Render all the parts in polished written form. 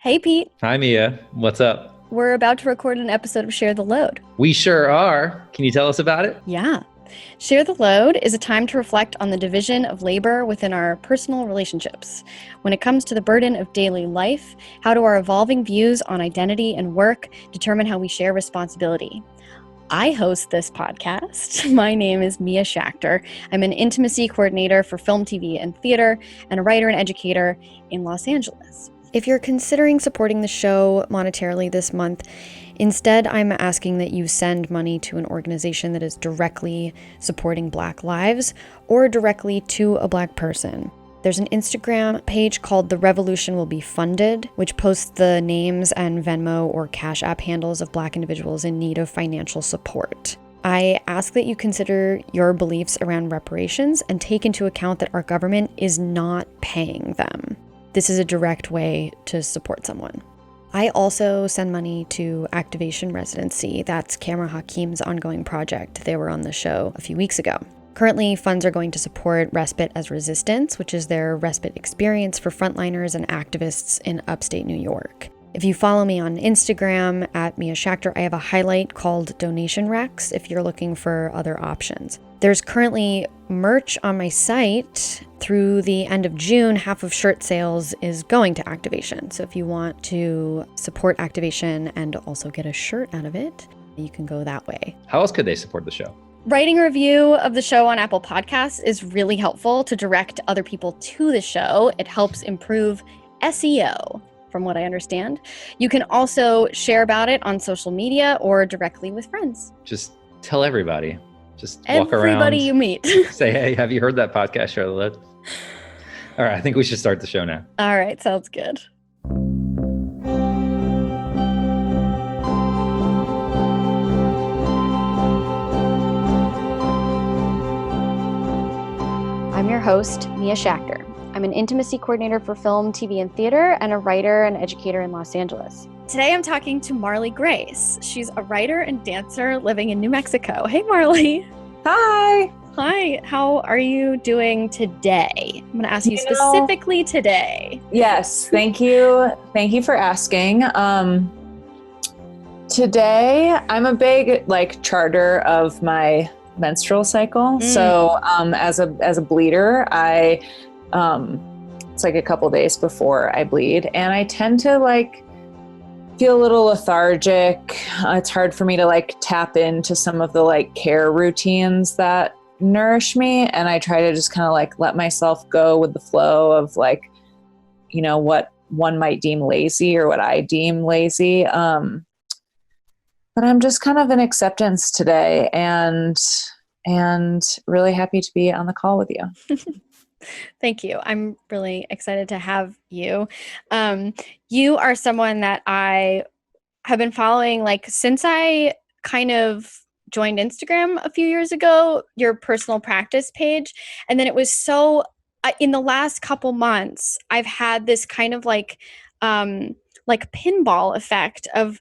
Hey, Pete. Hi, Mia. What's up? We're about to record an episode of Share the Load. We sure are. Can you tell us about it? Yeah. Share the Load is a time to reflect on the division of labor within our personal relationships. When it comes to the burden of daily life, how do our evolving views on identity and work determine how we share responsibility? I host this podcast. My name is Mia Schachter. I'm an intimacy coordinator for film, TV, and theater, and a writer and educator in Los Angeles. If you're considering supporting the show monetarily this month, instead I'm asking that you send money to an organization that is directly supporting Black lives or directly to a Black person. There's an Instagram page called The Revolution Will Be Funded, which posts the names and Venmo or Cash App handles of Black individuals in need of financial support. I ask that you consider your beliefs around reparations and take into account that our government is not paying them. This is a direct way to support someone. I also send money to Activation Residency. That's Camera Hakim's ongoing project. They were on the show a few weeks ago. Currently, funds are going to support Respite as Resistance, which is their respite experience for frontliners and activists in upstate New York. If you follow me on Instagram at Mia Schachter, I have a highlight called Donation Recs if you're looking for other options. There's currently merch on my site. Through the end of June, half of shirt sales is going to Activation. So if you want to support Activation and also get a shirt out of it, you can go that way. How else could they support the show? Writing a review of the show on Apple Podcasts is really helpful to direct other people to the show. It helps improve SEO, from what I understand. You can also share about it on social media or directly with friends. Just tell everybody. Just walk around. Everybody you meet. Say, hey, have you heard that podcast, Share the Load? All right, I think we should start the show now. All right, sounds good. I'm your host, Mia Schachter. I'm an intimacy coordinator for film, TV, and theater, and a writer and educator in Los Angeles. Today I'm talking to Marleegrace. She's a writer and dancer living in New Mexico. Hey, Marlee. Hi. Hi, how are you doing today? I'm going to ask you specifically today. Yes, thank you. Thank you for asking. Today, I'm a big charter of my menstrual cycle. So as a bleeder, it's like a couple days before I bleed, and I tend to feel a little lethargic. It's hard for me to tap into some of the care routines that nourish me, and I try to just kind of let myself go with the flow of what one might deem lazy or what I deem lazy. But I'm just kind of in acceptance today, and really happy to be on the call with you. Thank you. I'm really excited to have you. You are someone that I have been following since I kind of joined Instagram a few years ago, your personal practice page. And then it was in the last couple months, I've had this kind of pinball effect of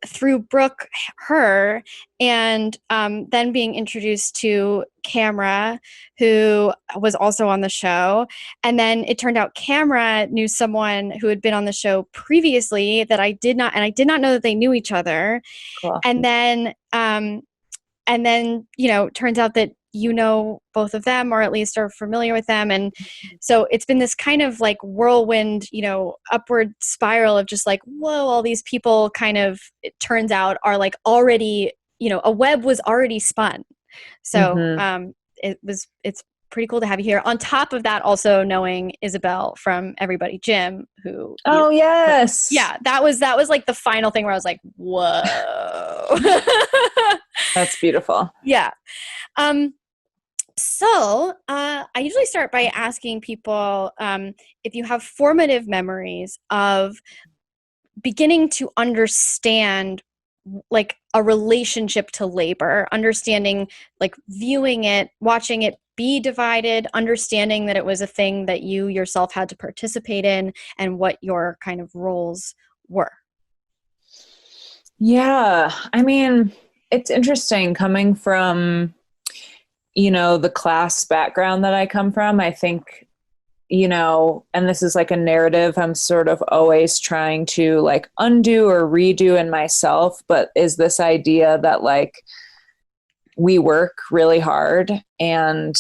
through Brooke, her, and then being introduced to Camera, who was also on the show. And then it turned out Camera knew someone who had been on the show previously that I did not know that they knew each other. Cool. And then, turns out that both of them, or at least are familiar with them. And so it's been this kind of whirlwind, upward spiral of just whoa, all these people kind of, it turns out, are already, a web was already spun. So it's pretty cool to have you here. On top of that, also knowing Isabel from Everybody Gym, who yes. Yeah, that was the final thing where I was like, whoa. That's beautiful. Yeah. So I usually start by asking people if you have formative memories of beginning to understand a relationship to labor, understanding, viewing it, watching it be divided, understanding that it was a thing that you yourself had to participate in, and what your kind of roles were. Yeah. I mean, it's interesting coming from, the class background that I come from. I think, you know, and this is like a narrative I'm sort of always trying to like undo or redo in myself, but is this idea that like we work really hard and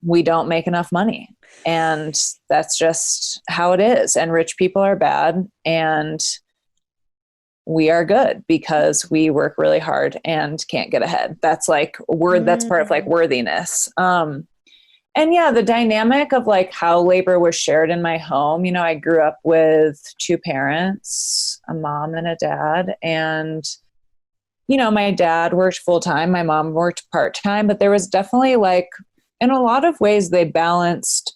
we don't make enough money. And that's just how it is. And rich people are bad and we are good because we work really hard and can't get ahead. That's like that's part of like worthiness. And yeah, the dynamic of like how labor was shared in my home, you know, I grew up with two parents, a mom and a dad. And, you know, my dad worked full time, my mom worked part time, but there was definitely like, in a lot of ways, they balanced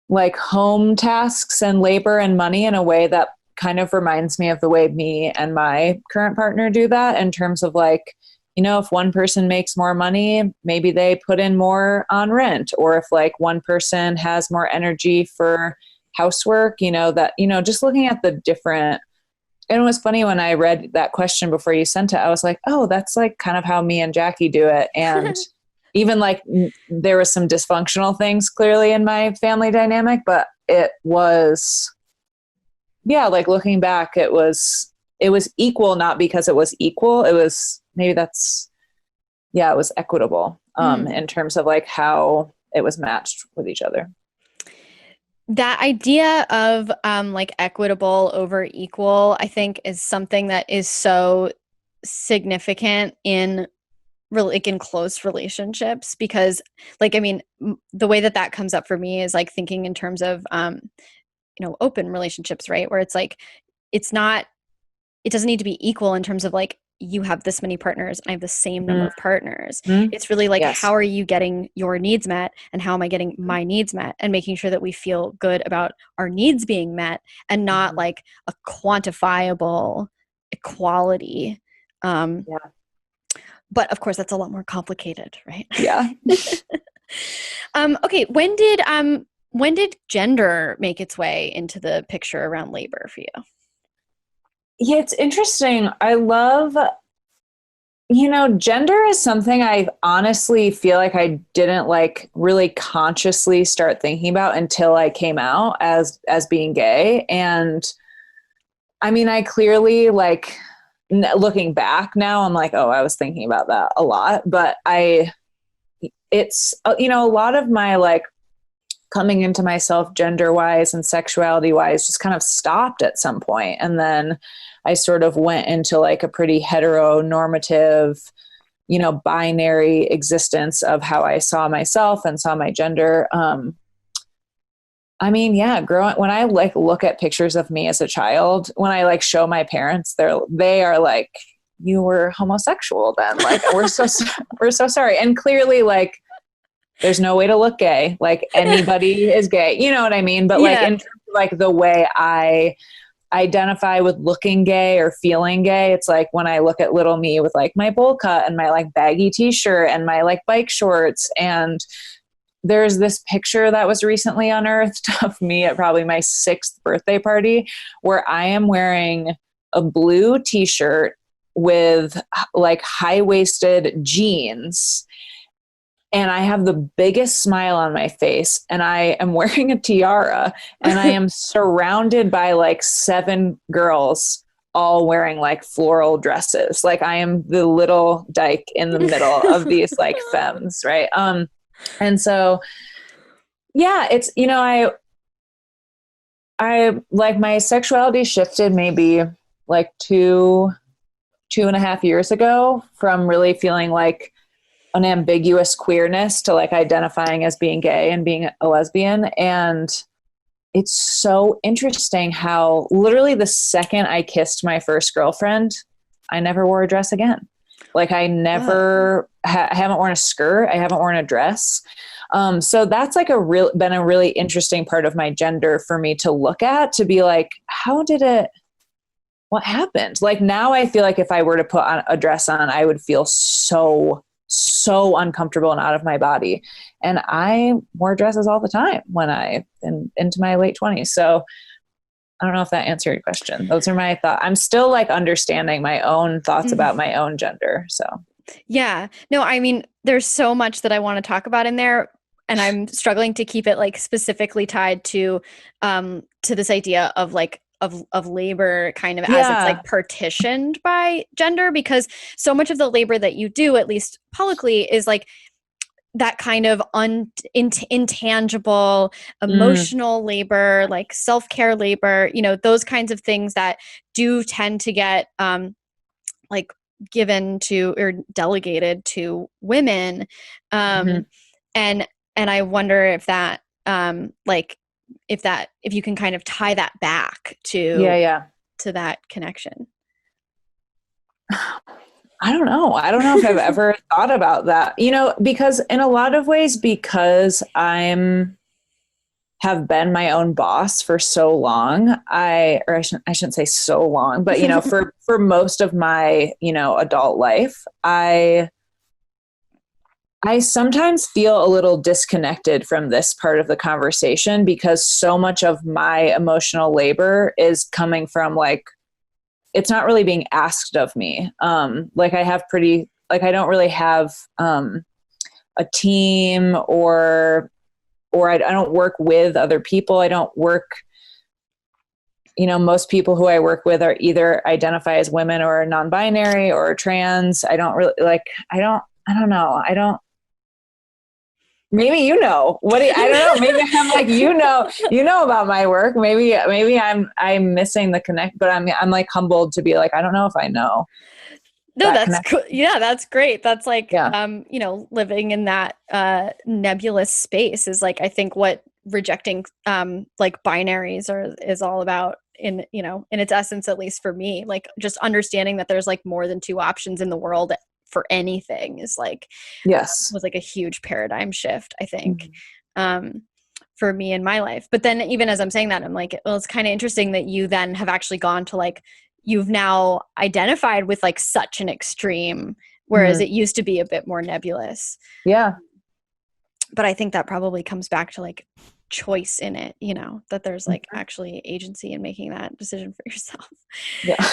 like home tasks and labor and money in a way that kind of reminds me of the way me and my current partner do that, in terms of like, you know, if one person makes more money, maybe they put in more on rent, or if like one person has more energy for housework, you know, that, you know, just looking at the different. And it was funny when I read that question before you sent it, I was like, oh, that's like kind of how me and Jackie do it. And even like there was some dysfunctional things clearly in my family dynamic, but it was, yeah, like looking back, it was equal, not because it was equal. It was, maybe that's, yeah, it was equitable in terms of like how it was matched with each other. That idea of like equitable over equal, I think, is something that is so significant in like in close relationships, because like, I mean, the way that comes up for me is like thinking in terms of you know, open relationships, right? Where it's like, it doesn't need to be equal in terms of like, you have this many partners and I have the same number of partners. It's really like, how are you getting your needs met and how am I getting my needs met, and making sure that we feel good about our needs being met and not like a quantifiable equality. But of course that's a lot more complicated, right? Yeah. Okay. When did gender make its way into the picture around labor for you? Yeah, it's interesting. I love, you know, gender is something I honestly feel like I didn't like really consciously start thinking about until I came out as being gay. And I mean, I clearly like looking back now, I'm like, oh, I was thinking about that a lot, but it's, you know, a lot of my like coming into myself gender wise and sexuality wise just kind of stopped at some point. And then I sort of went into like a pretty heteronormative, you know, binary existence of how I saw myself and saw my gender. I mean, yeah, when I like look at pictures of me as a child, when I like show my parents, they are like, you were homosexual then. Like, we're so sorry. And clearly like, there's no way to look gay. Like anybody is gay, you know what I mean? But like in terms of like the way I identify with looking gay or feeling gay, it's like when I look at little me with like my bowl cut and my like baggy t-shirt and my like bike shorts. And there's this picture that was recently unearthed of me at probably my 6th birthday party where I am wearing a blue t-shirt with like high-waisted jeans. And I have the biggest smile on my face and I am wearing a tiara and I am surrounded by like 7 girls all wearing like floral dresses. Like I am the little dyke in the middle of these like femmes. Right. And so, yeah, it's, you know, I like my sexuality shifted maybe like 2.5 years ago from really feeling like an ambiguous queerness to like identifying as being gay and being a lesbian. And it's so interesting how literally the second I kissed my first girlfriend, I never wore a dress again. Like I never haven't worn a skirt. I haven't worn a dress. So that's like been a really interesting part of my gender for me to look at, to be like, what happened? Like now I feel like if I were to put on a dress on, I would feel so uncomfortable and out of my body. And I wore dresses all the time when into my late 20s. So I don't know if that answered your question. Those are my thoughts. I'm still like understanding my own thoughts about my own gender. So yeah, no, I mean, there's so much that I want to talk about in there. I'm struggling to keep it like specifically tied to this idea of like of labor kind of as it's like partitioned by gender, because so much of the labor that you do, at least publicly, is like that kind of intangible emotional labor, like self-care labor, you know, those kinds of things that do tend to get like given to or delegated to women. And I wonder if that if you can kind of tie that back to to that connection. I don't know. I don't know if I've ever thought about that, you know, because in a lot of ways, because have been my own boss for so long, I shouldn't say so long, but, you know, for most of my, you know, adult life, I sometimes feel a little disconnected from this part of the conversation, because so much of my emotional labor is coming from like, it's not really being asked of me. Like I don't really have a team or I don't work with other people. I don't work, you know, most people who I work with are either identify as women or non-binary or trans. I don't really I don't know. Maybe you know I don't know. Maybe I'm like, you know about my work. Maybe I'm missing the connect, but I'm like humbled to be like, I don't know if I know. No, that's cool. Yeah, that's great. That's like, you know, living in that nebulous space is like, I think what rejecting like binaries is all about in, you know, in its essence, at least for me, like just understanding that there's like more than two options in the world for anything is like, was like a huge paradigm shift, I think, for me in my life. But then even as I'm saying that, I'm like, well, it's kind of interesting that you then have actually gone to like, you've now identified with like such an extreme, whereas it used to be a bit more nebulous. Yeah. But I think that probably comes back to like choice in it, you know, that there's like actually agency in making that decision for yourself. Yeah.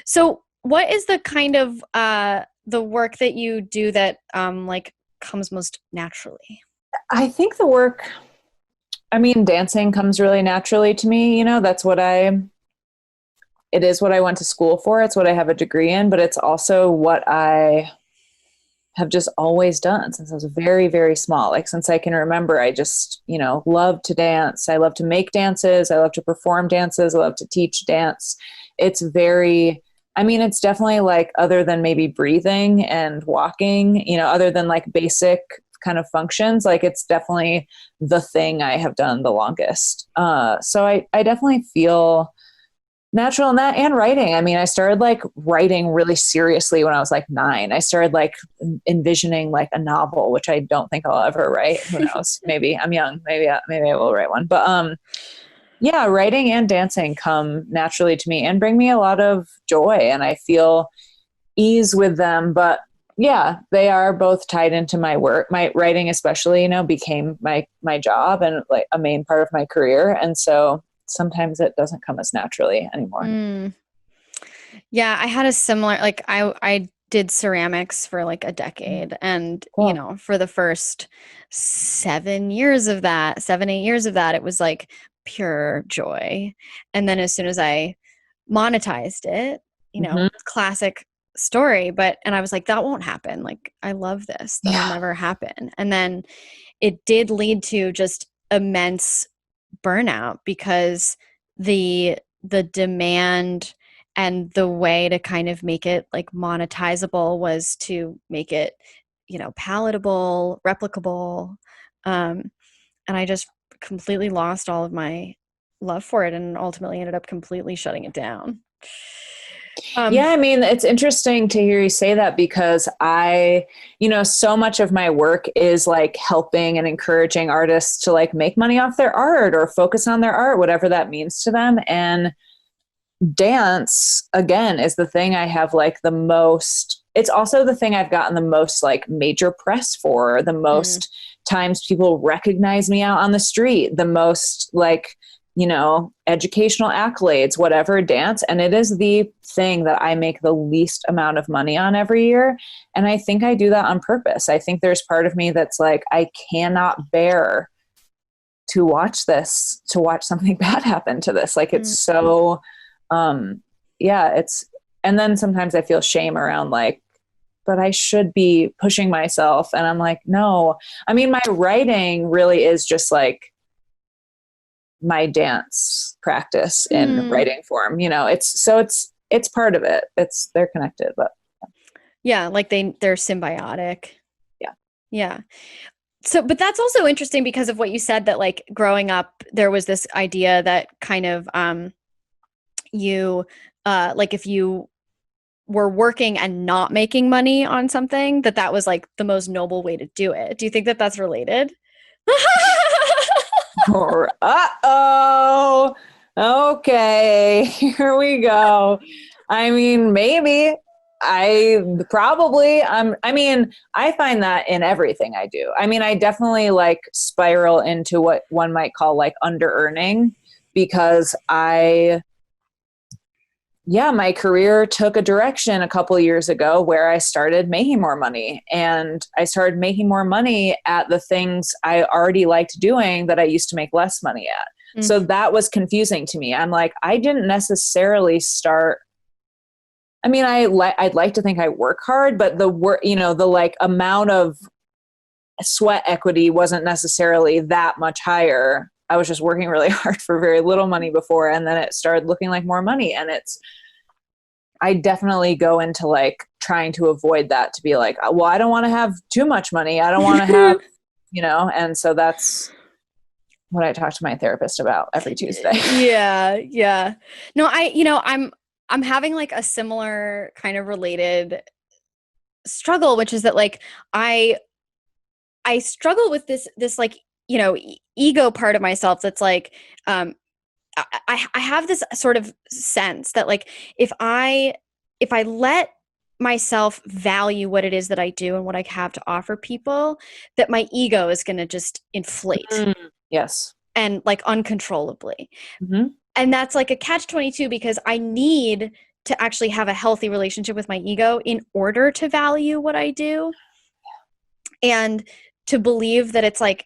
So what is the kind of the work that you do that like comes most naturally? I think the work, I mean, dancing comes really naturally to me. You know, that's what it is what I went to school for. It's what I have a degree in, but it's also what I have just always done since I was very, very small. Like since I can remember, I just, you know, love to dance. I love to make dances. I love to perform dances. I love to teach dance. It's it's definitely like, other than maybe breathing and walking, you know, other than like basic kind of functions, like it's definitely the thing I have done the longest. So I definitely feel natural in that, and writing. I mean, I started like writing really seriously when I was like 9. I started like envisioning like a novel, which I don't think I'll ever write. Who knows? Maybe I'm young. Maybe I will write one. But yeah, writing and dancing come naturally to me and bring me a lot of joy, and I feel ease with them. But yeah, they are both tied into my work. My writing especially, you know, became my job and like a main part of my career. And so sometimes it doesn't come as naturally anymore. Yeah, I had a similar, like I did ceramics for like a decade, and you know, for the first 7 years of that, 7-8 years of that, it was like pure joy. And then as soon as I monetized it, you know, classic story, and I was like, that won't happen. Like, I love this. That'll never happen. And then it did lead to just immense burnout, because the demand and the way to kind of make it like monetizable was to make it, you know, palatable, replicable. And I just completely lost all of my love for it and ultimately ended up completely shutting it down. Yeah, I mean, it's interesting to hear you say that, because so much of my work is like helping and encouraging artists to like make money off their art or focus on their art, whatever that means to them. And dance, again, is the thing I have like the most, it's also the thing I've gotten the most like major press for, the most times people recognize me out on the street, the most like educational accolades, whatever, dance. And it is the thing that I make the least amount of money on every year. And I think I do that on purpose. I think there's part of me that's like, I cannot bear to watch something bad happen to this. Like, it's so, and then sometimes I feel shame around like, but I should be pushing myself. And I'm like, no, I mean, my writing really is just like my dance practice in writing form, it's part of it. They're connected, but yeah, like they're symbiotic. Yeah. Yeah. So, but that's also interesting because of what you said, that like growing up, there was this idea that kind of, like if you were working and not making money on something, that was like the most noble way to do it. Do you think that that's related? Uh-oh. Okay, here we go. I mean, maybe. I find that in everything I do. I mean, I definitely like spiral into what one might call like under-earning, because my career took a direction a couple of years ago where I started making more money, and I started making more money at the things I already liked doing that I used to make less money at. Mm-hmm. So that was confusing to me. I'm like, I didn't necessarily start. I mean, I'd like to think I work hard, but the work, the like amount of sweat equity wasn't necessarily that much higher. I was just working really hard for very little money before, and then it started looking like more money. And I definitely go into like trying to avoid that, to be like, well, I don't want to have too much money. I don't want to have, and so that's what I talk to my therapist about every Tuesday. Yeah. Yeah. No, I'm having like a similar kind of related struggle, which is that like, I struggle with this like, ego part of myself that's like, I have this sort of sense that like, if I let myself value what it is that I do and what I have to offer people, that my ego is going to just inflate. Yes. And like uncontrollably. Mm-hmm. And that's like a catch-22, because I need to actually have a healthy relationship with my ego in order to value what I do. And to believe that it's like,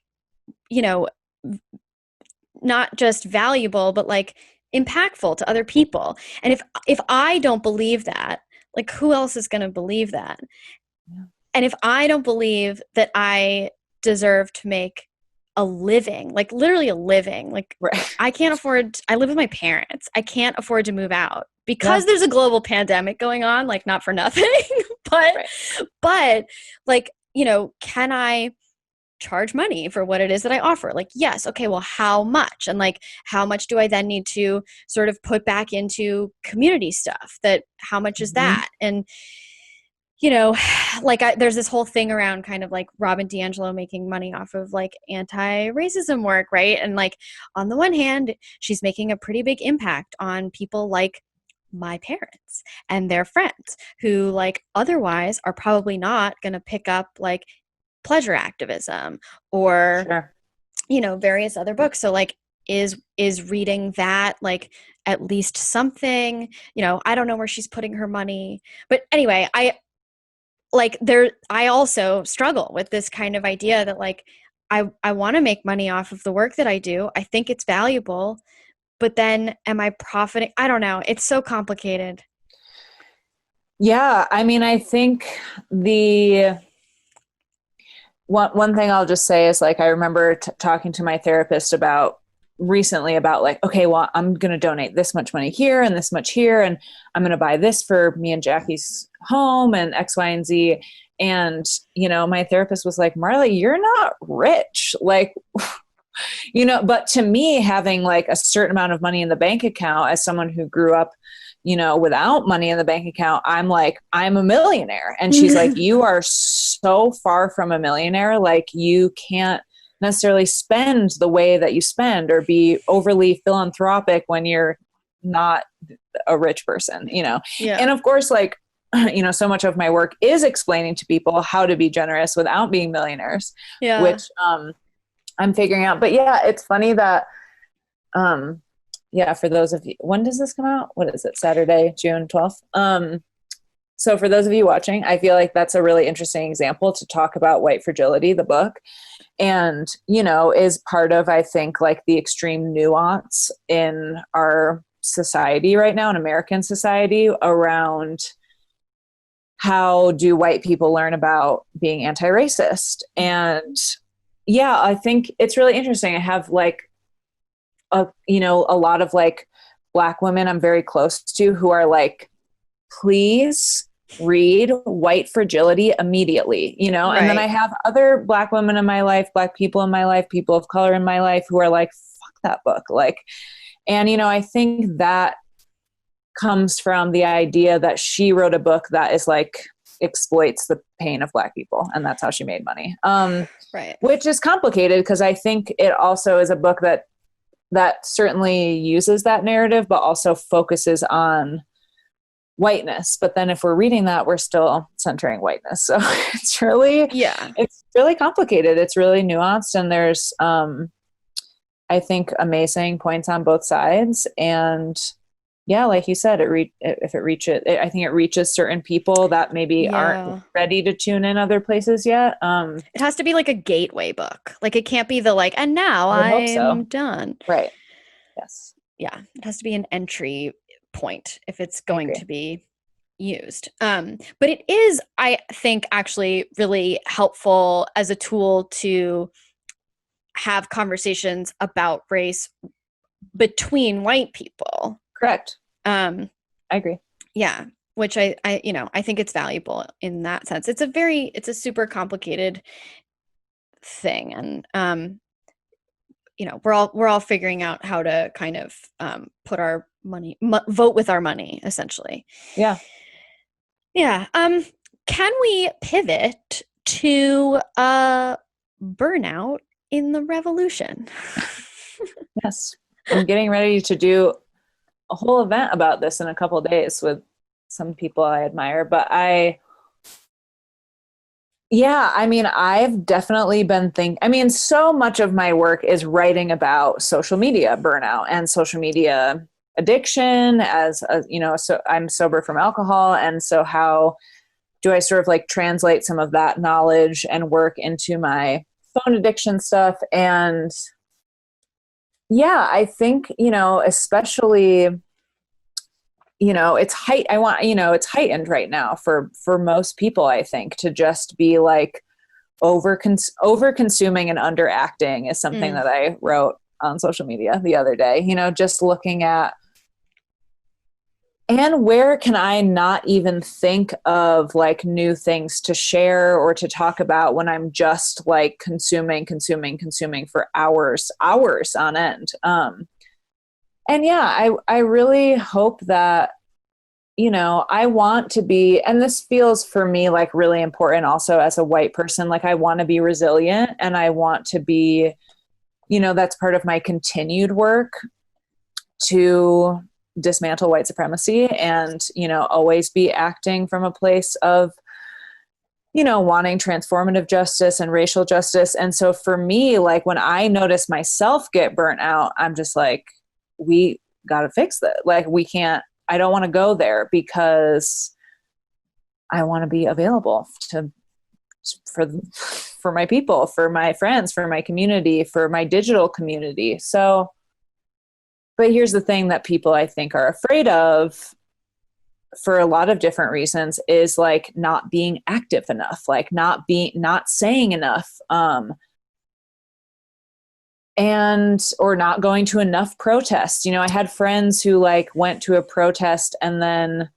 not just valuable, but like impactful to other people. And if I don't believe that, like who else is going to believe that? Yeah. And if I don't believe that I deserve to make a living, like literally a living, like right. I live with my parents. I can't afford to move out because there's a global pandemic going on, like not for nothing, but like, can I charge money for what it is that I offer? Like, yes. Okay. Well, how much? And like, how much do I then need to sort of put back into community stuff? How much is that? And, like there's this whole thing around kind of like Robin DiAngelo making money off of like anti-racism work, right? And like, on the one hand, she's making a pretty big impact on people like my parents and their friends who like otherwise are probably not going to pick up like pleasure activism or, various other books. So like, is reading that like at least something, I don't know where she's putting her money, but anyway, I also struggle with this kind of idea that like, I want to make money off of the work that I do. I think it's valuable, but then am I profiting? I don't know. It's so complicated. Yeah. I mean, I think the one thing I'll just say is like, I remember talking to my therapist recently about like, okay, well, I'm going to donate this much money here and this much here, and I'm going to buy this for me and Jackie's home and X, Y, and Z. And, my therapist was like, Marlee, you're not rich. Like, but to me, having like a certain amount of money in the bank account as someone who grew up, without money in the bank account, I'm like, I'm a millionaire. And she's like, you are so far from a millionaire. Like, you can't necessarily spend the way that you spend or be overly philanthropic when you're not a rich person, Yeah. And of course, like, so much of my work is explaining to people how to be generous without being millionaires, which I'm figuring out. But yeah, it's funny that Yeah, for those of you, when does this come out? What is it? Saturday, June 12th. So for those of you watching, I feel like that's a really interesting example to talk about white fragility, the book, and, you know, is part of, I think, like the extreme nuance in our society right now, in American society, around how do white people learn about being anti-racist. And yeah, I think it's really interesting. I have like a lot of like Black women I'm very close to who are like, please read White Fragility immediately, you know? Right. And then I have other Black women in my life, Black people in my life, people of color in my life who are like, fuck that book. Like, and, you know, I think that comes from the idea that she wrote a book that is like exploits the pain of Black people. And that's how she made money. Right. Which is complicated because I think it also is a book that certainly uses that narrative, but also focuses on whiteness. But then if we're reading that, we're still centering whiteness. So it's really complicated. It's really nuanced. And there's, I think, amazing points on both sides. And yeah, like you said, I think it reaches certain people that maybe aren't ready to tune in other places yet. It has to be like a gateway book. Like it can't be the like, and now I'm done. Right. Yes. Yeah. It has to be an entry point if it's going to be used. But it is, I think, actually really helpful as a tool to have conversations about race between white people. Correct. I agree. Yeah. Which I think it's valuable in that sense. It's a super complicated thing. And, we're all figuring out how to kind of put our money, vote with our money, essentially. Yeah. Yeah. Can we pivot to burnout in the revolution? Yes. I'm getting ready to do a whole event about this in a couple of days with some people I admire, but I've definitely been so much of my work is writing about social media burnout and social media addiction so I'm sober from alcohol. And so how do I sort of like translate some of that knowledge and work into my phone addiction stuff? And yeah, I think, especially, it's heightened right now for most people, I think, to just be like over consuming and underacting is something that I wrote on social media the other day, just looking at, and where can I not even think of like new things to share or to talk about when I'm just like consuming for hours on end. And yeah, I really hope that, I want to be, and this feels for me like really important also as a white person, like I want to be resilient and I want to be, that's part of my continued work to dismantle white supremacy and, always be acting from a place of, wanting transformative justice and racial justice. And so for me, like when I notice myself get burnt out, I'm just like, we got to fix that. Like I don't want to go there because I want to be available for my people, for my friends, for my community, for my digital community. So, but here's the thing that people I think are afraid of for a lot of different reasons is like not being active enough, like not saying enough, or not going to enough protests. I had friends who like went to a protest and then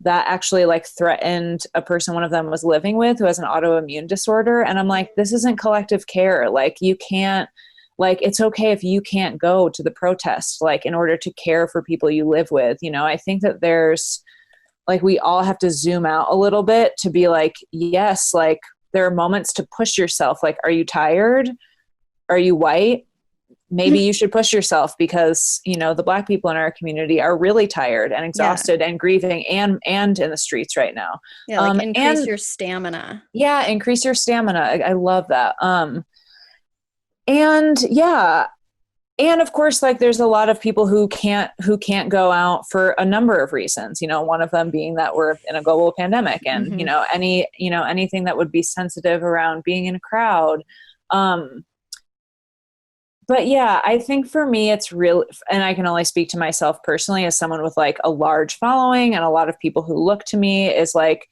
that actually like threatened a person one of them was living with who has an autoimmune disorder. And I'm like, this isn't collective care. Like you can't, like, it's okay if you can't go to the protest, like in order to care for people you live with. I think that there's like, we all have to zoom out a little bit to be like, yes, like there are moments to push yourself. Like, are you tired? Are you white? Maybe you should push yourself because, the Black people in our community are really tired and exhausted and grieving and in the streets right now. Yeah, like increase your stamina. Yeah, increase your stamina. I love that. And yeah, And of course, like there's a lot of people who can't go out for a number of reasons, one of them being that we're in a global pandemic and, anything that would be sensitive around being in a crowd. But yeah, I think for me, it's real. And I can only speak to myself personally as someone with like a large following and a lot of people who look to me, is like,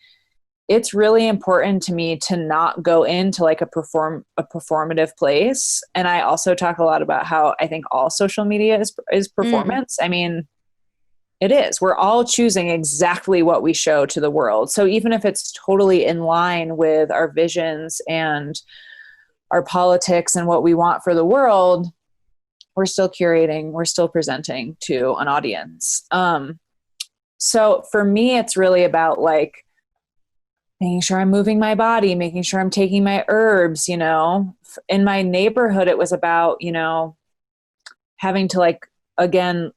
it's really important to me to not go into like a performative place. And I also talk a lot about how I think all social media is performance. I mean, it is. We're all choosing exactly what we show to the world. So even if it's totally in line with our visions and our politics and what we want for the world, we're still curating, we're still presenting to an audience. So for me, it's really about like making sure I'm moving my body, making sure I'm taking my herbs, In my neighborhood, it was about, having to like, again,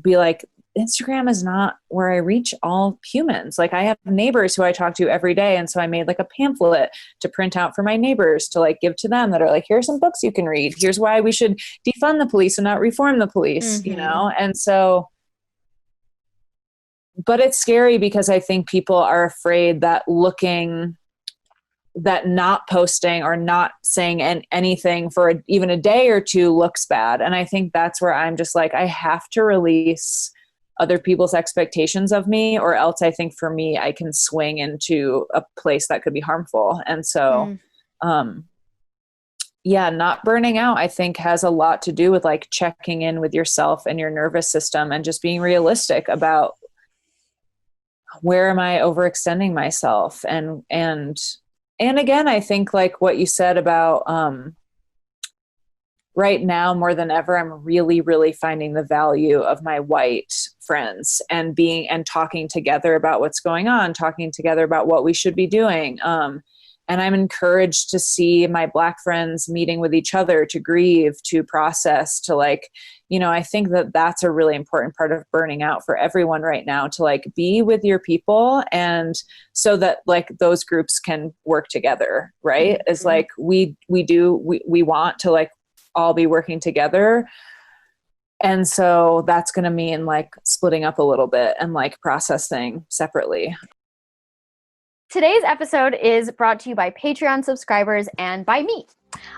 be like, Instagram is not where I reach all humans. Like I have neighbors who I talk to every day. And so I made like a pamphlet to print out for my neighbors to like give to them that are like, here's some books you can read. Here's why we should defund the police and not reform the police, And so, but it's scary because I think people are afraid that not posting or not saying anything for even a day or two looks bad. And I think that's where I'm just like, I have to release other people's expectations of me, or else I think for me, I can swing into a place that could be harmful. And so, not burning out, I think has a lot to do with like checking in with yourself and your nervous system and just being realistic about where am I overextending myself? And again, I think like what you said about, right now more than ever, I'm really, really finding the value of my white friends and talking together about what's going on, talking together about what we should be doing. And I'm encouraged to see my Black friends meeting with each other to grieve, to process, to like, I think that that's a really important part of burning out for everyone right now, to like be with your people. And so that like those groups can work together, right? It's like, we want to like all be working together. And so that's going to mean like splitting up a little bit and like processing separately. Today's episode is brought to you by Patreon subscribers and by me.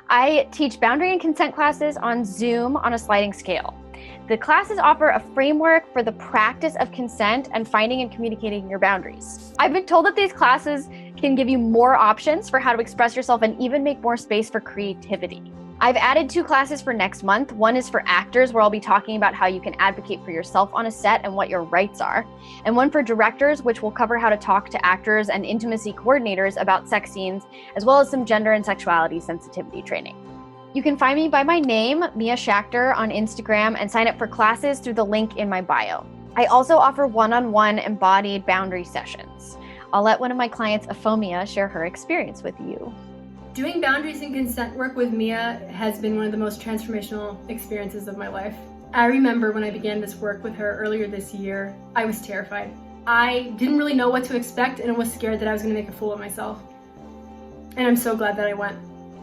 I teach boundary and consent classes on Zoom on a sliding scale. The classes offer a framework for the practice of consent and finding and communicating your boundaries. I've been told that these classes can give you more options for how to express yourself and even make more space for creativity. I've added 2 classes for next month. One is for actors, where I'll be talking about how you can advocate for yourself on a set and what your rights are. And one for directors, which will cover how to talk to actors and intimacy coordinators about sex scenes, as well as some gender and sexuality sensitivity training. You can find me by my name, Mia Schachter, on Instagram, and sign up for classes through the link in my bio. I also offer one-on-one embodied boundary sessions. I'll let one of my clients, Afomia, share her experience with you. Doing boundaries and consent work with Mia has been one of the most transformational experiences of my life. I remember when I began this work with her earlier this year, I was terrified. I didn't really know what to expect and was scared that I was going to make a fool of myself. And I'm so glad that I went,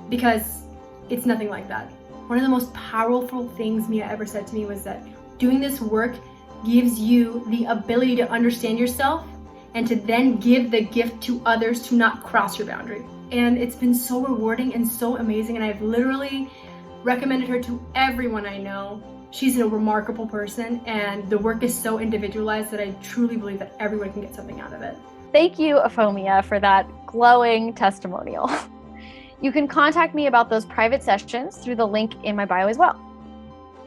because it's nothing like that. One of the most powerful things Mia ever said to me was that doing this work gives you the ability to understand yourself and to then give the gift to others to not cross your boundary. And it's been so rewarding and so amazing, and I've literally recommended her to everyone I know. She's a remarkable person, and the work is so individualized that I truly believe that everyone can get something out of it. Thank you, Afomia, for that glowing testimonial. You can contact me about those private sessions through the link in my bio as well.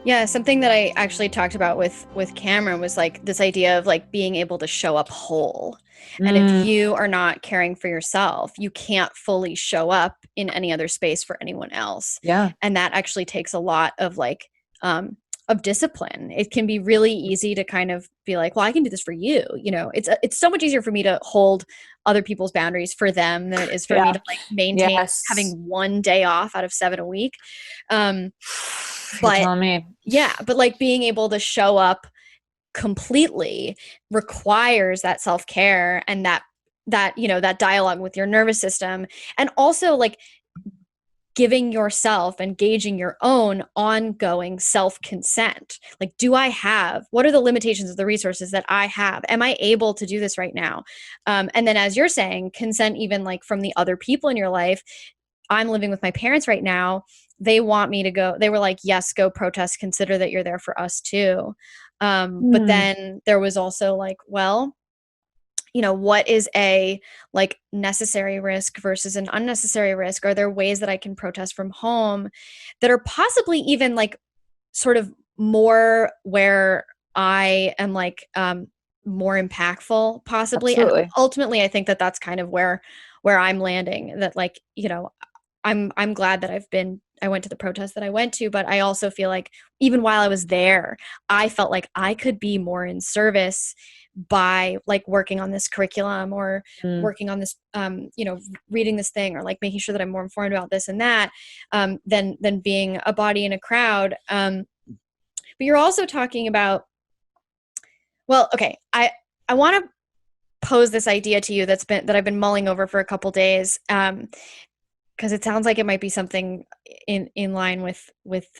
Yeah, something that I actually talked about with Cameron was like this idea of like being able to show up whole. And if you are not caring for yourself, you can't fully show up in any other space for anyone else. Yeah. And that actually takes a lot of like, of discipline. It can be really easy to kind of be like, well, I can do this for you. It's so much easier for me to hold other people's boundaries for them than it is for me to like maintain having one day off out of 7 a week. But like being able to show up completely requires that self-care and that dialogue with your nervous system, and also like giving yourself, engaging your own ongoing self-consent. Like, what are the limitations of the resources that I have? Am I able to do this right now? And then, as you're saying, consent even like from the other people in your life. I'm living with my parents right now. They want me to go. They were like, yes, go protest. Consider that you're there for us too. But then there was also like, well, what is a like necessary risk versus an unnecessary risk? Are there ways that I can protest from home that are possibly even like sort of more where I am like more impactful possibly? Absolutely. And ultimately I think that that's kind of where I'm landing, that like, I'm glad that I went to the protest that I went to, but I also feel like even while I was there, I felt like I could be more in service by like working on this curriculum or working on this, reading this thing or like making sure that I'm more informed about this and that, than being a body in a crowd. But you're also talking about, well, okay, I want to pose this idea to you that I've been mulling over for a couple days, because it sounds like it might be something in line with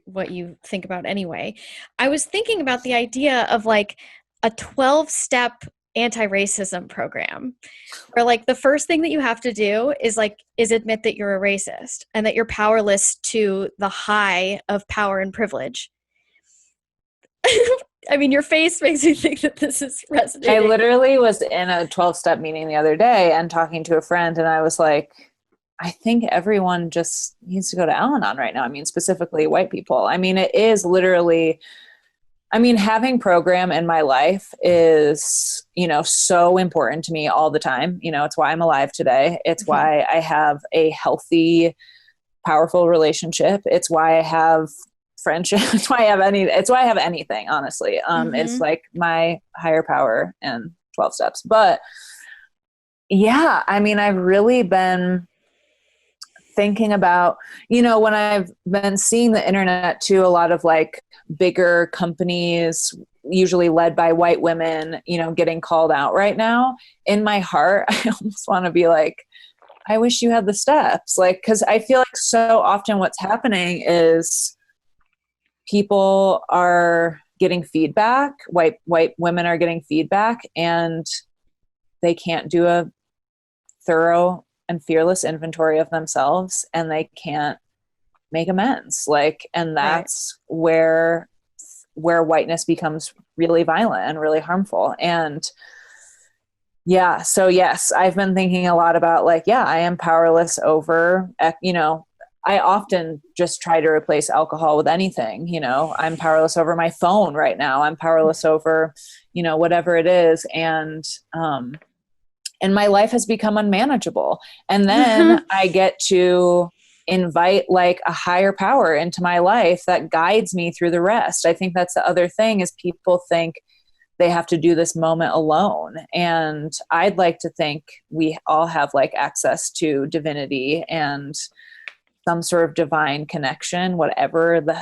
what you think about anyway. I was thinking about the idea of like a 12-step anti-racism program, where like the first thing that you have to do is admit that you're a racist and that you're powerless to the high of power and privilege. I mean, your face makes me think that this is resonating. I literally was in a 12-step meeting the other day and talking to a friend, and I was like, I think everyone just needs to go to Al-Anon right now. I mean, specifically white people. I mean, it is literally, having program in my life is, so important to me all the time. It's why I'm alive today. It's why I have a healthy, powerful relationship. It's why I have friendship. It's why I have anything, honestly. It's like my higher power and 12 steps. But yeah, I've really been thinking about, when I've been seeing the internet too, a lot of like bigger companies, usually led by white women, getting called out right now. In my heart, I almost want to be like, I wish you had the steps. Like, cause I feel like so often what's happening is people are getting feedback, white women are getting feedback, and they can't do a thorough and fearless inventory of themselves, and they can't make amends. Like, and that's where whiteness becomes really violent and really harmful. And yeah, so yes, I've been thinking a lot about like, yeah, I am powerless over, I often just try to replace alcohol with anything. I'm powerless over my phone right now. I'm powerless over, whatever it is. And my life has become unmanageable. And then I get to invite like a higher power into my life that guides me through the rest. I think that's the other thing, is people think they have to do this moment alone. And I'd like to think we all have like access to divinity and some sort of divine connection, whatever the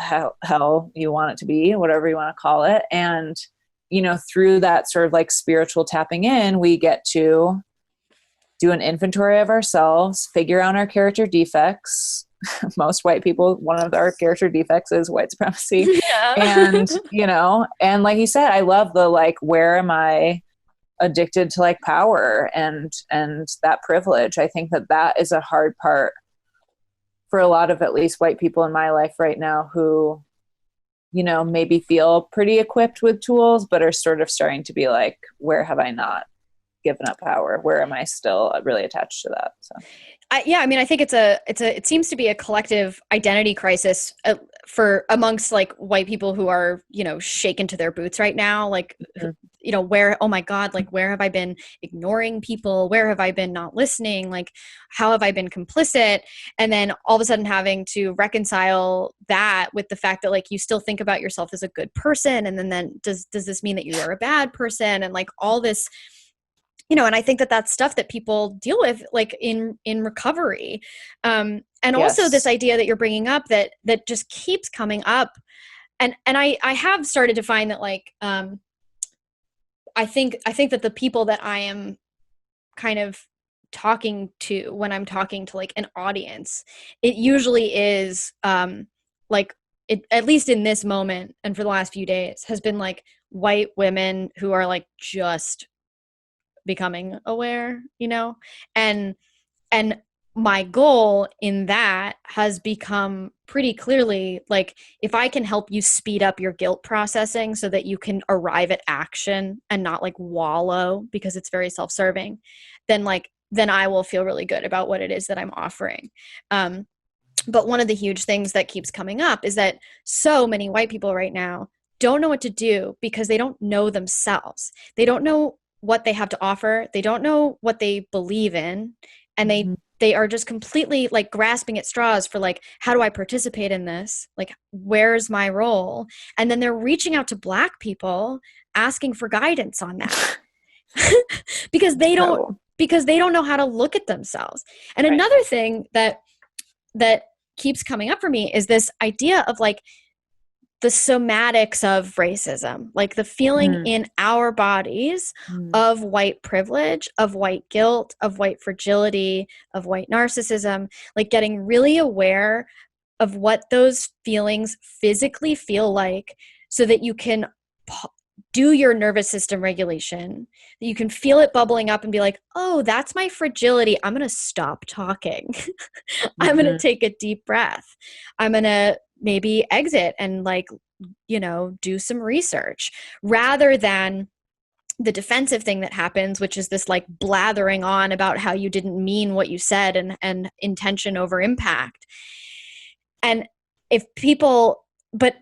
hell you want it to be, whatever you want to call it. And, through that sort of like spiritual tapping in, we get to do an inventory of ourselves, figure out our character defects. Most white people, one of our character defects is white supremacy. Yeah. And, and like you said, I love the, like, where am I addicted to like power and that privilege? I think that is a hard part for a lot of at least white people in my life right now who, maybe feel pretty equipped with tools, but are sort of starting to be like, where have I not given up power? Where am I still really attached to that? So, I think it seems to be a collective identity crisis for amongst like white people who are, shaken to their boots right now. Like, where, oh my God, like, where have I been ignoring people? Where have I been not listening? Like, how have I been complicit? And then all of a sudden having to reconcile that with the fact that like, you still think about yourself as a good person. And then does this mean that you are a bad person? And like all this, and I think that that's stuff that people deal with like in recovery. And also this idea that you're bringing up that just keeps coming up. And I have started to find that like, I think that the people that I am kind of talking to, when I'm talking to like an audience, it usually is like it, at least in this moment and for the last few days, has been like white women who are like just becoming aware, you know? And my goal in that has become pretty clearly like, if I can help you speed up your guilt processing so that you can arrive at action and not like wallow because it's very self-serving, then I will feel really good about what it is that I'm offering. But one of the huge things that keeps coming up is that so many white people right now don't know what to do because they don't know themselves. They don't know what they have to offer. They don't know what they believe in. And they are just completely like grasping at straws for like, how do I participate in this? Like, where's my role? And then they're reaching out to Black people asking for guidance on that because they don't know how to look at themselves. And another thing that keeps coming up for me is this idea of like the somatics of racism, like the feeling in our bodies of white privilege, of white guilt, of white fragility, of white narcissism, like getting really aware of what those feelings physically feel like so that you can do your nervous system regulation, that you can feel it bubbling up and be like, oh, that's my fragility. I'm going to stop talking. I'm going to take a deep breath. I'm going to maybe exit and like, you know, do some research rather than the defensive thing that happens, which is this like blathering on about how you didn't mean what you said and intention over impact. And if people, but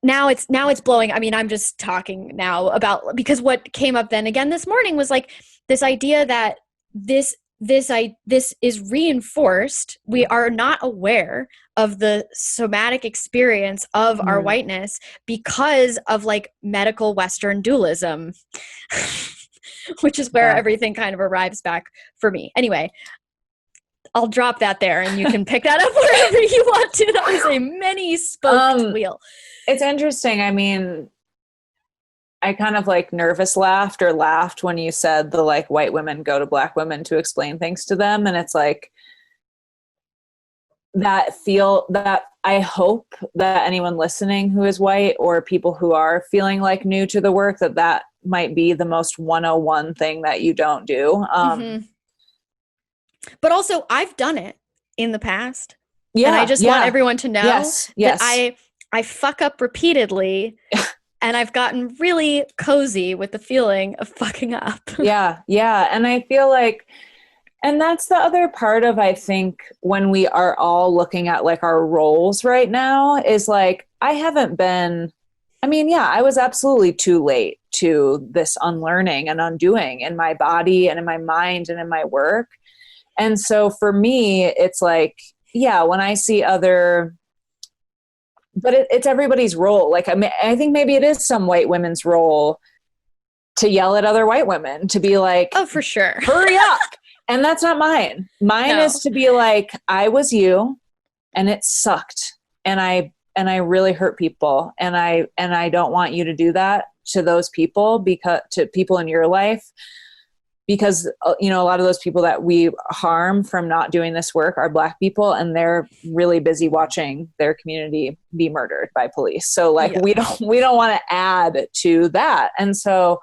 now it's blowing. I mean, I'm just talking now about, because what came up then again this morning was like this idea that this is reinforced. We are not aware of the somatic experience of our whiteness because of like medical Western dualism, which is where everything kind of arrives back for me. Anyway, I'll drop that there and you can pick that up wherever you want to. That was a many-spoked wheel. It's interesting. I mean, I kind of like laughed when you said the like white women go to Black women to explain things to them. And it's like that I hope that anyone listening who is white or people who are feeling like new to the work, that might be the most 101 thing that you don't do. But also I've done it in the past. Yeah. And I just want everyone to know that I fuck up repeatedly. And I've gotten really cozy with the feeling of fucking up. Yeah. And I feel like, and that's the other part of, I think, when we are all looking at like our roles right now is like, I was absolutely too late to this unlearning and undoing in my body and in my mind and in my work. And so for me, it's like, when I see other, but it's everybody's role. Like, I think maybe it is some white women's role to yell at other white women, to be like, oh, for sure, hurry up. And that's not mine. Mine is to be like, I was you and it sucked. And I really hurt people. And I don't want you to do that to those people, to people in your life, because, you know, a lot of those people that we harm from not doing this work are Black people, and they're really busy watching their community be murdered by police. So like, we don't want to add to that. And so,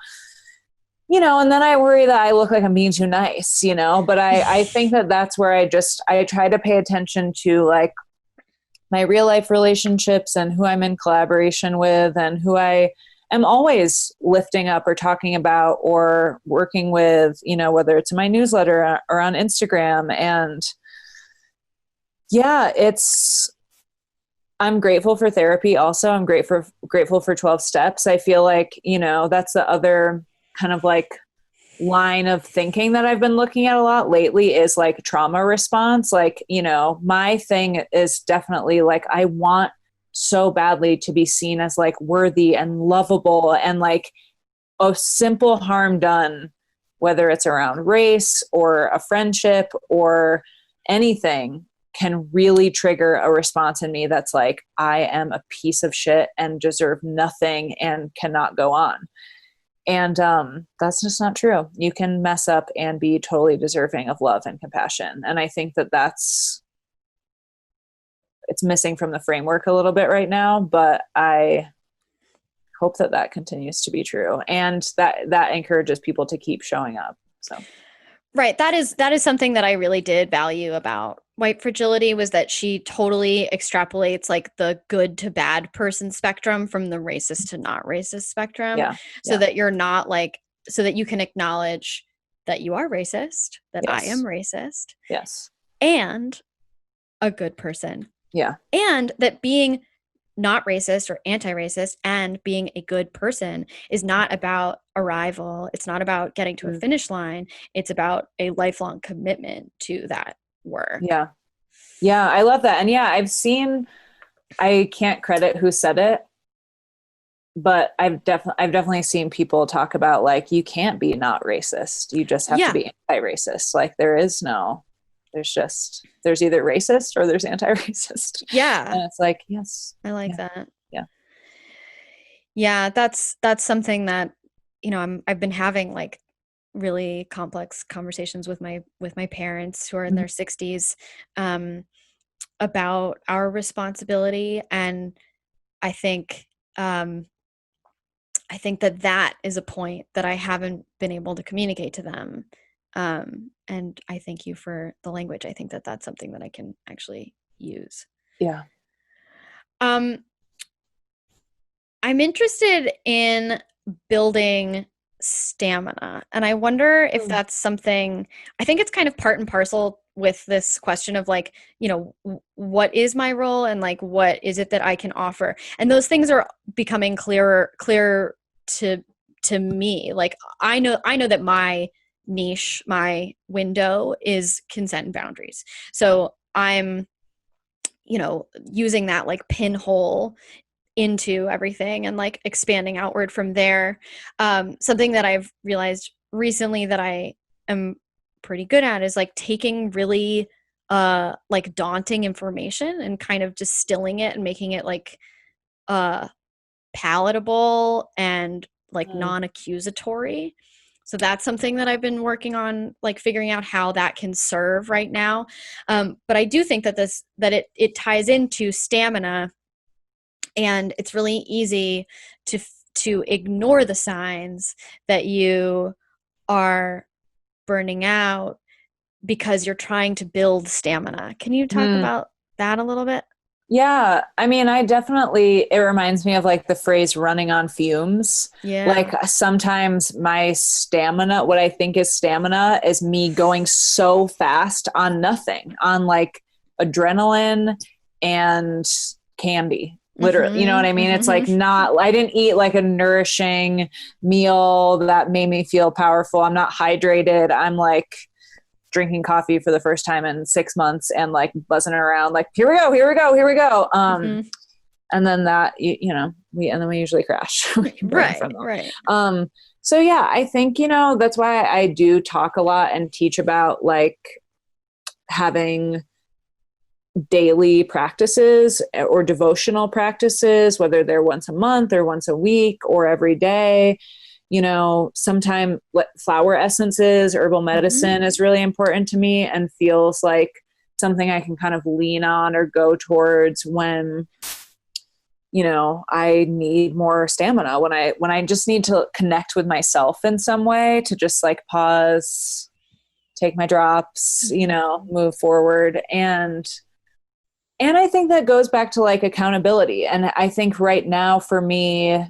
you know, and then I worry that I look like I'm being too nice, you know, but I think that's where I try to pay attention to like my real life relationships and who I'm in collaboration with and who I am always lifting up or talking about or working with, you know, whether it's in my newsletter or on Instagram. And I'm grateful for therapy. Also, I'm grateful for 12 steps. I feel like, you know, that's the other kind of like line of thinking that I've been looking at a lot lately is like trauma response. Like, you know, my thing is definitely like, I want so badly to be seen as like worthy and lovable, and like a simple harm done, whether it's around race or a friendship or anything, can really trigger a response in me that's like, I am a piece of shit and deserve nothing and cannot go on. And that's just not true. You can mess up and be totally deserving of love and compassion. And I think that it's missing from the framework a little bit right now, but I hope that continues to be true, and that encourages people to keep showing up. So. Right. That is something that I really did value about White Fragility, was that she totally extrapolates like the good to bad person spectrum from the racist to not racist spectrum. Yeah. So that you're not like, so that you can acknowledge that you are racist, that I am racist. Yes. And a good person. Yeah. And that being not racist or anti-racist and being a good person is not about arrival. It's not about getting to a finish line. It's about a lifelong commitment to that work. Yeah. Yeah. I love that. And yeah, I can't credit who said it, but I've definitely seen people talk about like, you can't be not racist. You just have to be anti-racist. Like there's either racist or there's anti-racist. Yeah. And it's like, yes. I like that. Yeah. Yeah. That's something that, I've been having like really complex conversations with my parents who are in their 60s, about our responsibility. And I think that is a point that I haven't been able to communicate to them. And I thank you for the language. I think that that's something that I can actually use. Yeah. I'm interested in building stamina, and I wonder if that's something, I think it's kind of part and parcel with this question of like, what is my role and like, what is it that I can offer? And those things are becoming clearer to me. Like, I know that my niche, my window is consent and boundaries. So I'm, using that like pinhole into everything and like expanding outward from there. Something that I've realized recently that I am pretty good at is like taking really like daunting information and kind of distilling it and making it like palatable and like non-accusatory. So that's something that I've been working on, like figuring out how that can serve right now. But I do think that it ties into stamina, and it's really easy to ignore the signs that you are burning out because you're trying to build stamina. Can you talk about that a little bit? Yeah. I mean, it reminds me of like the phrase running on fumes. Yeah. Like sometimes my stamina, what I think is stamina, is me going so fast on nothing, on like adrenaline and candy. Literally, you know what I mean? It's like I didn't eat like a nourishing meal that made me feel powerful. I'm not hydrated. I'm like drinking coffee for the first time in 6 months and like buzzing around like, here we go. And then that, we usually crash. Right. So yeah, I think, that's why I do talk a lot and teach about like having daily practices or devotional practices, whether they're once a month or once a week or every day. Sometimes flower essences, herbal medicine is really important to me and feels like something I can kind of lean on or go towards when, I need more stamina, when I just need to connect with myself in some way, to just like pause, take my drops, move forward. And I think that goes back to like accountability. And I think right now for me,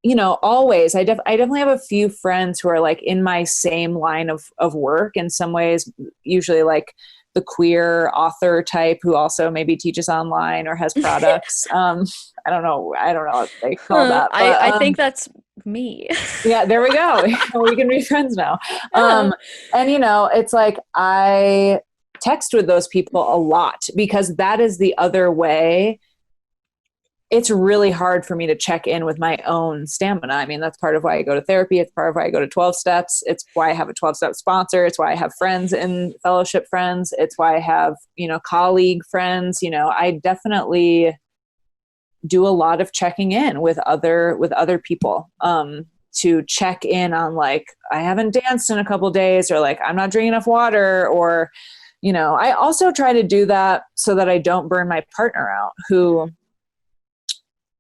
always, I definitely have a few friends who are like in my same line of work in some ways, usually like the queer author type who also maybe teaches online or has products. I don't know what they call that. But, I think that's me. Yeah, there we go. We can be friends now. And it's like I text with those people a lot because that is the other way. It's really hard for me to check in with my own stamina. I mean, that's part of why I go to therapy. It's part of why I go to 12 steps. It's why I have a 12-step sponsor. It's why I have friends and fellowship friends. It's why I have, colleague friends. I definitely do a lot of checking in with other people. to check in on like, I haven't danced in a couple days, or like, I'm not drinking enough water, or, you know, I also try to do that so that I don't burn my partner out, who,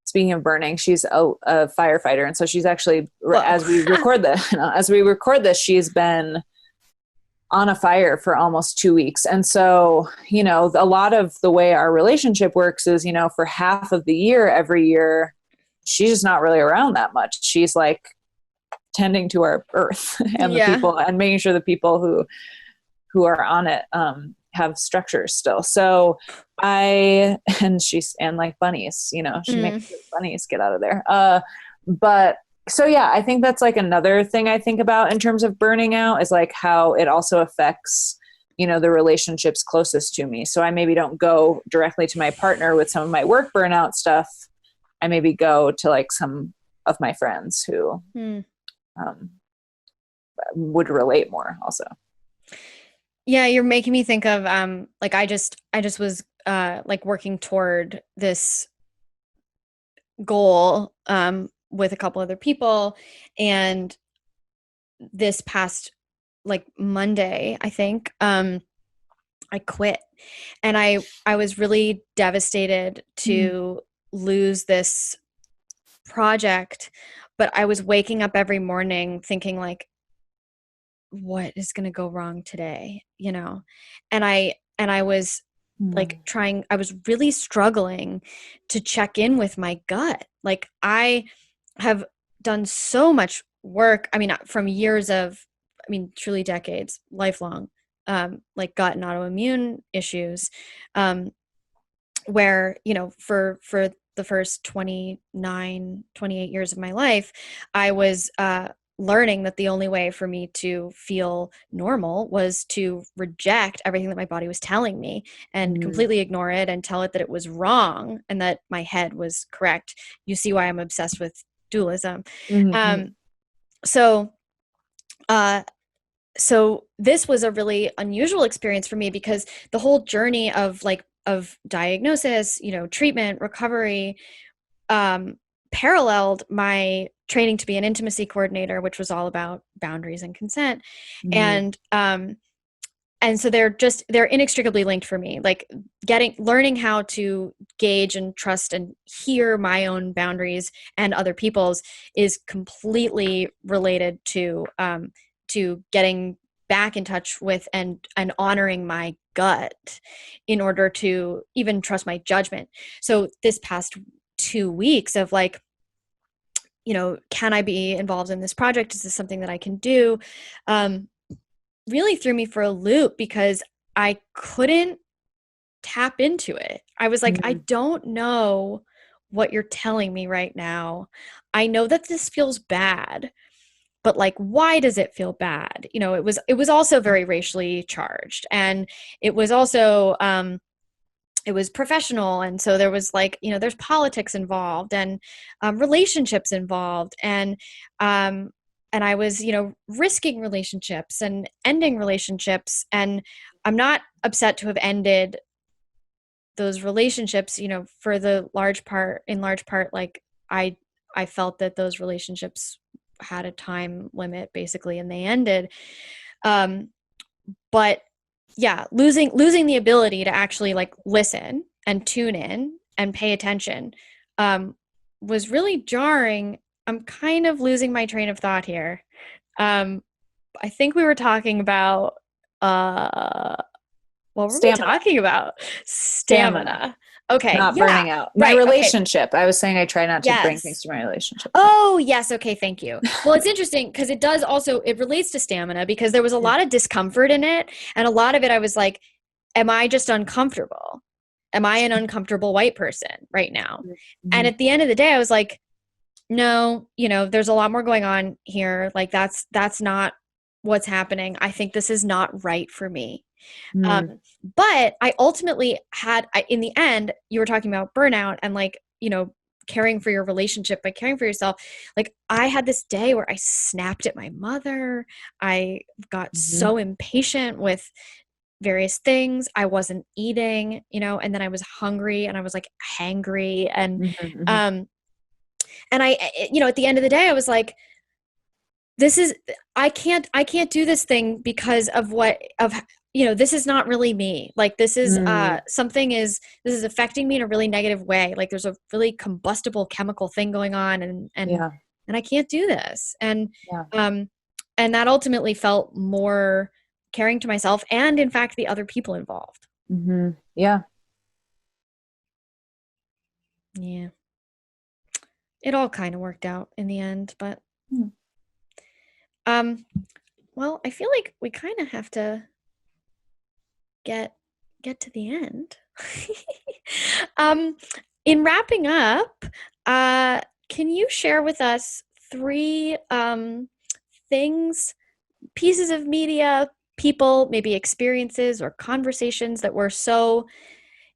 speaking of burning, she's a firefighter. And so she's actually, as we record this, she's been on a fire for almost 2 weeks. And so, you know, a lot of the way our relationship works is, you know, for half of the year, every year, she's just not really around that much. She's like tending to our earth and the people, and making sure the people who are on it have structures still. So and like bunnies, you know, she makes bunnies get out of there. But so, yeah, I think that's like another thing I think about in terms of burning out, is like how it also affects, you know, the relationships closest to me. So I maybe don't go directly to my partner with some of my work burnout stuff. I maybe go to like some of my friends who would relate more also. Yeah, you're making me think of like I just was like working toward this goal with a couple other people, and this past like Monday, I think, I quit, and I was really devastated to lose this project, but I was waking up every morning thinking like, what is going to go wrong today, you know? And I was like I was really struggling to check in with my gut. Like, I have done so much work. I mean, from years of, I mean, truly decades, lifelong, like gut and autoimmune issues, where, you know, for the first 28 years of my life, I was, learning that the only way for me to feel normal was to reject everything that my body was telling me and completely ignore it and tell it that it was wrong and that my head was correct. You see why I'm obsessed with dualism. So this was a really unusual experience for me, because the whole journey of diagnosis, you know, treatment, recovery, paralleled my training to be an intimacy coordinator, which was all about boundaries and consent. And so they're inextricably linked for me. Like learning how to gauge and trust and hear my own boundaries and other people's is completely related to getting back in touch with and honoring my gut in order to even trust my judgment. So this past 2 weeks of like, you know, can I be involved in this project? Is this something that I can do? Really threw me for a loop, because I couldn't tap into it. I was like, I don't know what you're telling me right now. I know that this feels bad, but like, why does it feel bad? You know, it was also very racially charged, and it was also, it was professional. And so there was like, you know, there's politics involved and relationships involved. And I was, you know, risking relationships and ending relationships. And I'm not upset to have ended those relationships, you know, in large part, like I felt that those relationships had a time limit basically, and they ended. But yeah, losing the ability to actually like listen and tune in and pay attention was really jarring. I'm kind of losing my train of thought here. I think we were talking about what were we talking about? Stamina. Okay. Not burning out. My relationship. Okay. I was saying I try not to bring things to my relationship. Oh, yes. Okay. Thank you. Well, it's interesting because it relates to stamina, because there was a lot of discomfort in it. And a lot of it, I was like, am I just uncomfortable? Am I an uncomfortable white person right now? And at the end of the day, I was like, no, you know, there's a lot more going on here. Like that's not what's happening. I think this is not right for me. But I ultimately in the end, you were talking about burnout and like, you know, caring for your relationship by caring for yourself. Like I had this day where I snapped at my mother. I got so impatient with various things. I wasn't eating, you know, and then I was hungry and I was like hangry. And, and I, you know, at the end of the day, I was like, I can't do this thing because of this is not really me. Like this is this is affecting me in a really negative way. Like there's a really combustible chemical thing going on and I can't do this. And that ultimately felt more caring to myself and in fact the other people involved. Mm-hmm. Yeah. Yeah. It all kind of worked out in the end, but well, I feel like we kind of have to get to the end. In wrapping up, can you share with us 3 things, pieces of media, people, maybe experiences or conversations that were so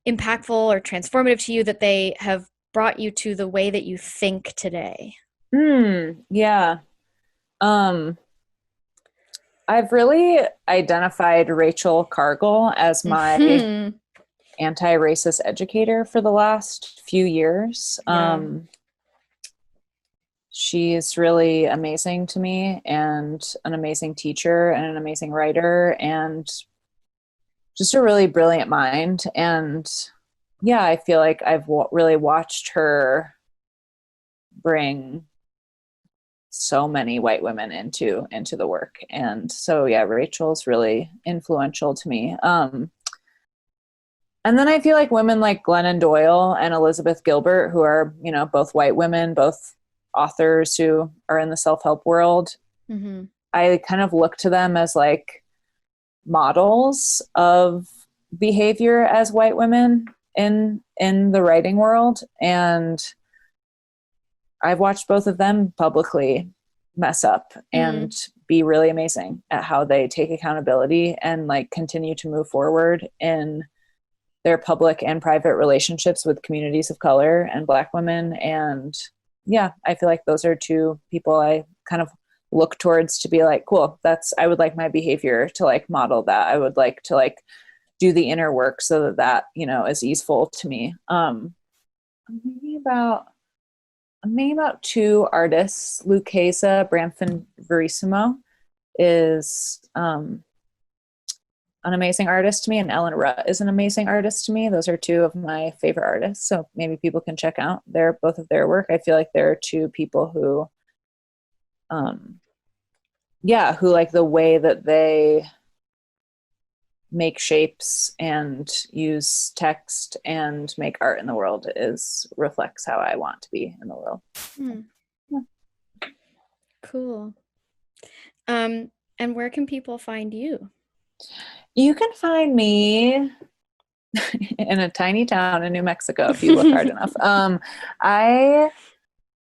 impactful or transformative to you that they have brought you to the way that you think today? Yeah. I've really identified Rachel Cargle as my anti-racist educator for the last few years. She's really amazing to me and an amazing teacher and an amazing writer and just a really brilliant mind. And yeah, I feel like I've really watched her bring so many white women into the work. And so, yeah, Rachel's really influential to me. And then I feel like women like Glennon Doyle and Elizabeth Gilbert, who are, both white women, both authors who are in the self-help world. Mm-hmm. I kind of look to them as like models of behavior as white women in the writing world. And I've watched both of them publicly mess up and be really amazing at how they take accountability and like continue to move forward in their public and private relationships with communities of color and Black women. And yeah, I feel like those are 2 people I kind of look towards to be like, cool, I would like my behavior to like model that. I would like to like do the inner work so that, is easeful to me. Maybe about 2 artists. Lukaza, Branfman-Verissimo is an amazing artist to me, and Ellen Rutt is an amazing artist to me. Those are 2 of my favorite artists, so maybe people can check out both of their work. I feel like there are 2 people who, who like the way that they make shapes and use text and make art in the world reflects how I want to be in the world. Yeah. Cool. And where can people find you? You can find me in a tiny town in New Mexico if you look hard enough.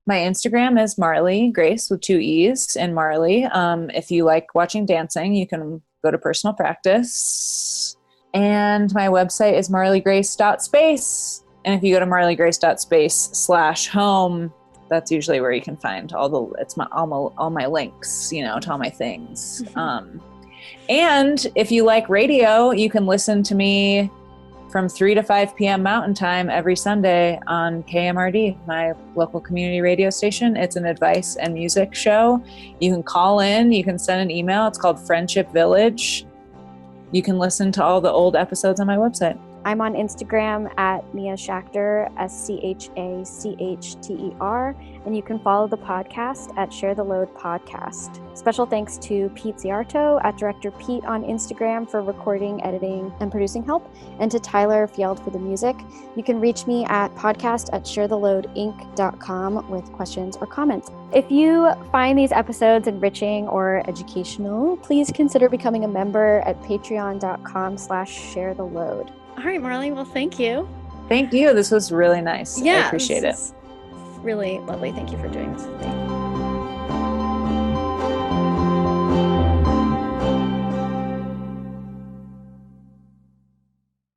My Instagram is Marleegrace with 2 E's in Marlee. If you like watching dancing, you can go to Personal Practice. And my website is marleegrace.space. And if you go to marleegrace.space/home, that's usually where you can find all my links, to all my things. And if you like radio, you can listen to me from 3 to 5 p.m. Mountain Time every Sunday on KMRD, my local community radio station. It's an advice and music show. You can call in, you can send an email. It's called Friendship Village. You can listen to all the old episodes on my website. I'm on Instagram at Mia Schachter, SCHACHTER, and you can follow the podcast at Share the Load Podcast. Special thanks to Pete SZIJARTO at Director Pete on Instagram for recording, editing, and producing help, and to Tyler FJELD for the music. You can reach me at podcast@sharetheloadinc.com with questions or comments. If you find these episodes enriching or educational, please consider becoming a member at patreon.com/sharetheload. All right, Marlee. Well, thank you. Thank you. This was really nice. Yeah, I appreciate it. Really lovely. Thank you for doing this with me.